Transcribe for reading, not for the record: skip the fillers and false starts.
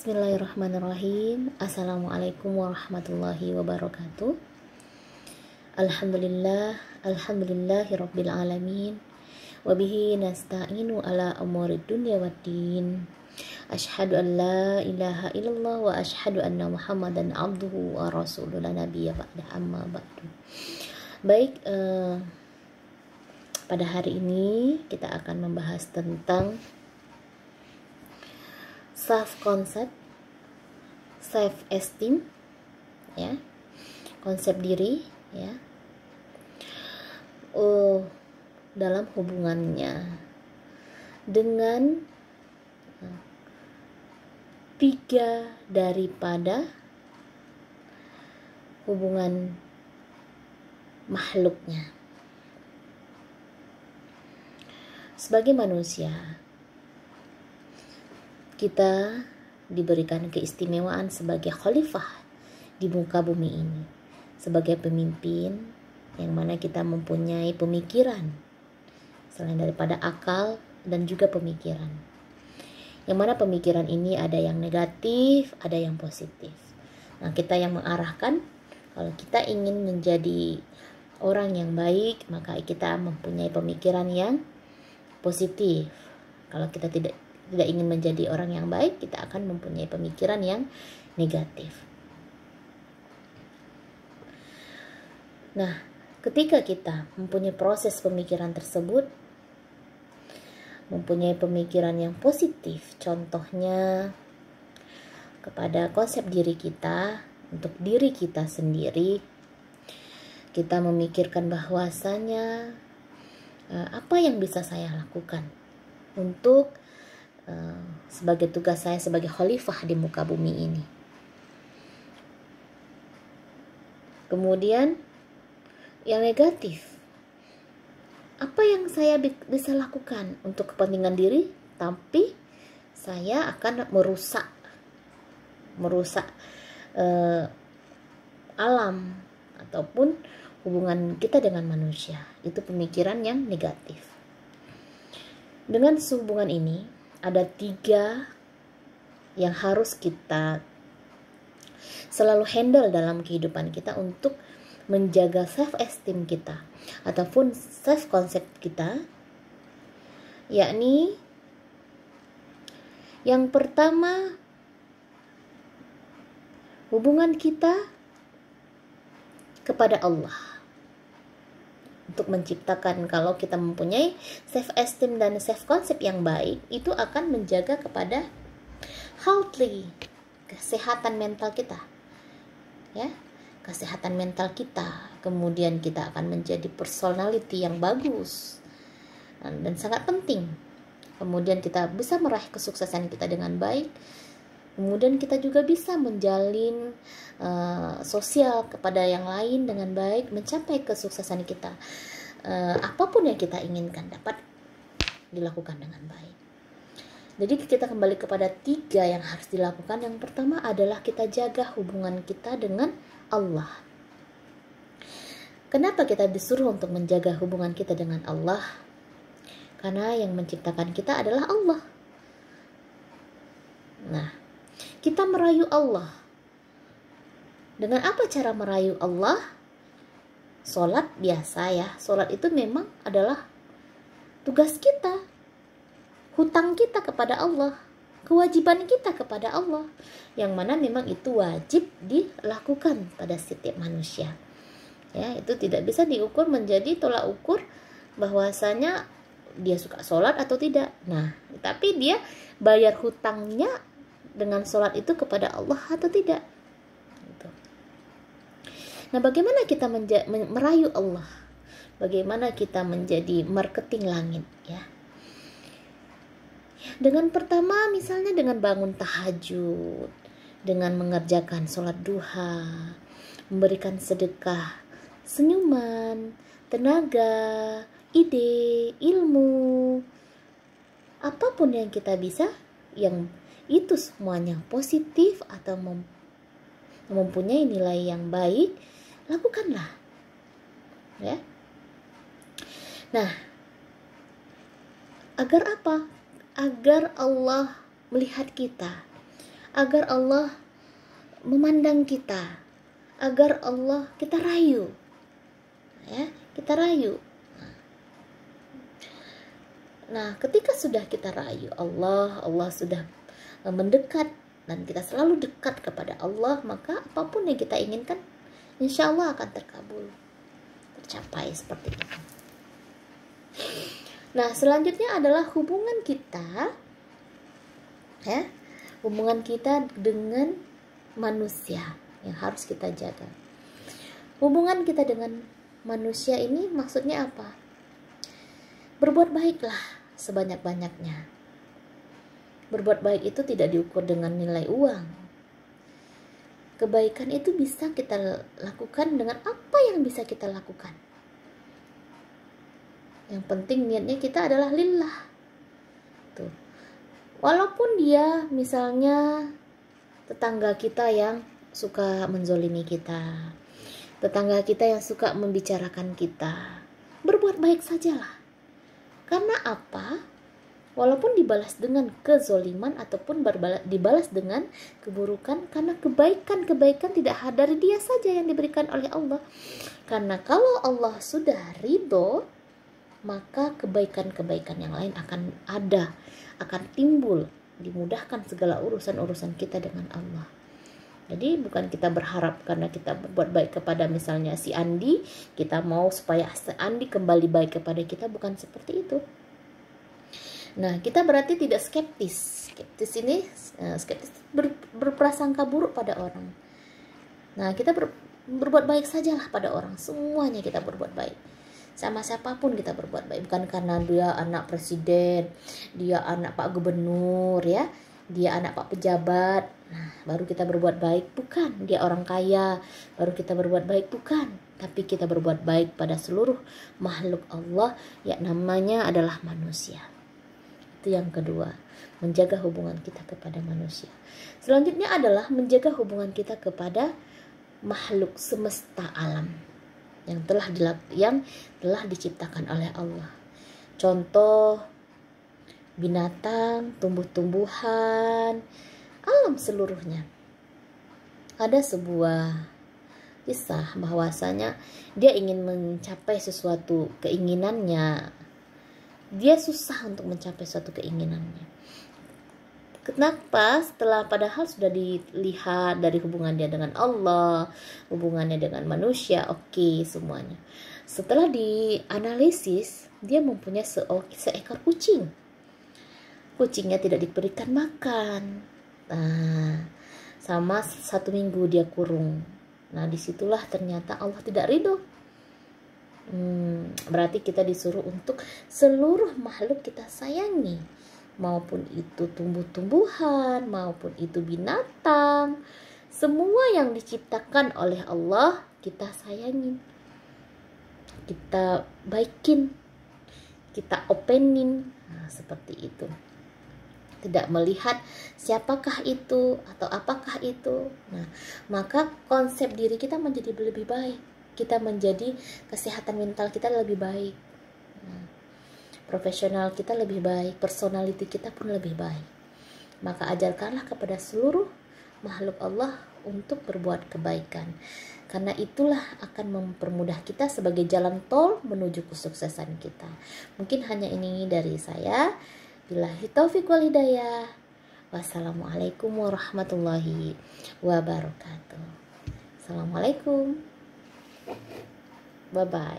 Bismillahirrahmanirrahim. Assalamualaikum warahmatullahi wabarakatuh. Alhamdulillahirabbil alamin. Wabihi nasta'inu ala umuri dunya waddin. Asyhadu an la ilaha illallah wa asyhadu anna Muhammadan abduhu wa rasuluhu la nabiyya ba'da amma ba'du. Baik, pada hari ini kita akan membahas tentang self concept, self esteem, ya, konsep diri, ya, dalam hubungannya dengan tiga daripada hubungan makhluknya. Sebagai manusia, kita diberikan keistimewaan sebagai khalifah di muka bumi ini, sebagai pemimpin yang mana kita mempunyai pemikiran selain daripada akal dan juga pemikiran, yang mana pemikiran ini ada yang negatif, ada yang positif. Nah, kita yang mengarahkan. Kalau kita ingin menjadi orang yang baik, maka kita mempunyai pemikiran yang positif. Kalau kita tidak ingin menjadi orang yang baik, kita akan mempunyai pemikiran yang negatif. Nah, ketika kita mempunyai proses pemikiran tersebut, mempunyai pemikiran yang positif, contohnya kepada konsep diri kita, untuk diri kita sendiri, kita memikirkan bahwasanya apa yang bisa saya lakukan untuk sebagai tugas saya sebagai khalifah di muka bumi ini. Kemudian yang negatif, apa yang saya bisa lakukan untuk kepentingan diri, tapi saya akan merusak alam ataupun hubungan kita dengan manusia. Itu pemikiran yang negatif. Dengan hubungan ini ada tiga yang harus kita selalu handle dalam kehidupan kita untuk menjaga self esteem kita ataupun self concept kita, yakni yang pertama, hubungan kita kepada Allah. Untuk menciptakan, kalau kita mempunyai self esteem dan self concept yang baik, itu akan menjaga kepada healthy, kesehatan mental kita, ya, kesehatan mental kita. Kemudian kita akan menjadi personality yang bagus dan sangat penting. Kemudian kita bisa meraih kesuksesan kita dengan baik. Kemudian kita juga bisa menjalin sosial kepada yang lain dengan baik, mencapai kesuksesan kita. Apapun yang kita inginkan dapat dilakukan dengan baik. Jadi kita kembali kepada tiga yang harus dilakukan. Yang pertama adalah kita jaga hubungan kita dengan Allah. Kenapa kita disuruh untuk menjaga hubungan kita dengan Allah? Karena yang menciptakan kita adalah Allah. Nah, kita merayu Allah. Dengan apa cara merayu Allah? Sholat biasa, ya. Sholat itu memang adalah tugas kita, hutang kita kepada Allah, kewajiban kita kepada Allah, yang mana memang itu wajib dilakukan pada setiap manusia. Ya, itu tidak bisa diukur menjadi tolak ukur bahwasanya dia suka sholat atau tidak. Nah, tapi dia bayar hutangnya dengan sholat itu kepada Allah atau tidak. Gitu. Nah, bagaimana kita merayu Allah? Bagaimana kita menjadi marketing langit, ya? Dengan pertama, misalnya dengan bangun tahajud, dengan mengerjakan sholat duha, memberikan sedekah, senyuman, tenaga, ide, ilmu, apapun yang kita bisa, yang itu semuanya positif atau mempunyai nilai yang baik, lakukanlah, ya. Nah, agar apa? Agar Allah melihat kita, agar Allah memandang kita, agar Allah kita rayu, ya, kita rayu. Nah, ketika sudah kita rayu Allah sudah mendekat dan kita selalu dekat kepada Allah, maka apapun yang kita inginkan insya Allah akan terkabul, tercapai seperti itu. Nah, selanjutnya adalah hubungan kita, ya, hubungan kita dengan manusia yang harus kita jaga. Hubungan kita dengan manusia ini maksudnya apa? Berbuat baiklah sebanyak-banyaknya. Berbuat baik itu tidak diukur dengan nilai uang. Kebaikan itu bisa kita lakukan dengan apa yang bisa kita lakukan. Yang penting niatnya kita adalah lillah. Tuh. Walaupun dia misalnya tetangga kita yang suka menzolimi kita, tetangga kita yang suka membicarakan kita, berbuat baik sajalah. Karena apa? Walaupun dibalas dengan kezoliman ataupun dibalas dengan keburukan, karena kebaikan-kebaikan tidak dari dia saja yang diberikan oleh Allah. Karena kalau Allah sudah ridho, maka kebaikan-kebaikan yang lain akan ada, akan timbul, dimudahkan segala urusan-urusan kita dengan Allah. Jadi bukan kita berharap karena kita berbuat baik kepada misalnya si Andi, kita mau supaya si Andi kembali baik kepada kita, bukan seperti itu. Nah, kita berarti tidak skeptis. Skeptis ini berprasangka buruk pada orang. Nah, kita berbuat baik sajalah pada orang. Semuanya kita berbuat baik. Sama siapapun kita berbuat baik. Bukan karena dia anak presiden, dia anak Pak Gubernur, ya, dia anak Pak Pejabat, nah, baru kita berbuat baik. Bukan, dia orang kaya, baru kita berbuat baik. Bukan, tapi kita berbuat baik pada seluruh makhluk Allah, yang namanya adalah manusia. Itu yang kedua, menjaga hubungan kita kepada manusia. Selanjutnya adalah menjaga hubungan kita kepada makhluk semesta alam yang telah diciptakan oleh Allah. Contoh, binatang, tumbuh-tumbuhan, alam seluruhnya. Ada sebuah kisah bahwasanya dia ingin mencapai sesuatu keinginannya. Dia susah untuk mencapai suatu keinginannya. Kenapa? Setelah padahal sudah dilihat dari hubungan dia dengan Allah, hubungannya dengan manusia, oke, semuanya. Setelah dianalisis, dia mempunyai seekor kucing. Kucingnya tidak diberikan makan. Nah, sama 1 minggu dia kurung. Nah, disitulah ternyata Allah tidak ridho. Berarti kita disuruh untuk seluruh makhluk kita sayangi, maupun itu tumbuh-tumbuhan, maupun itu binatang, semua yang diciptakan oleh Allah kita sayangi, kita baikin, kita openin. Nah, seperti itu. Tidak melihat siapakah itu atau apakah itu. Nah, maka konsep diri kita menjadi lebih baik. Kita menjadi kesehatan mental kita lebih baik. Nah, profesional kita lebih baik, personality kita pun lebih baik. Maka ajarkanlah kepada seluruh makhluk Allah untuk berbuat kebaikan. Karena itulah akan mempermudah kita sebagai jalan tol menuju kesuksesan kita. Mungkin hanya ini dari saya. Billahi taufiq wal hidayah. Wassalamualaikum warahmatullahi wabarakatuh. Assalamualaikum. Bye bye.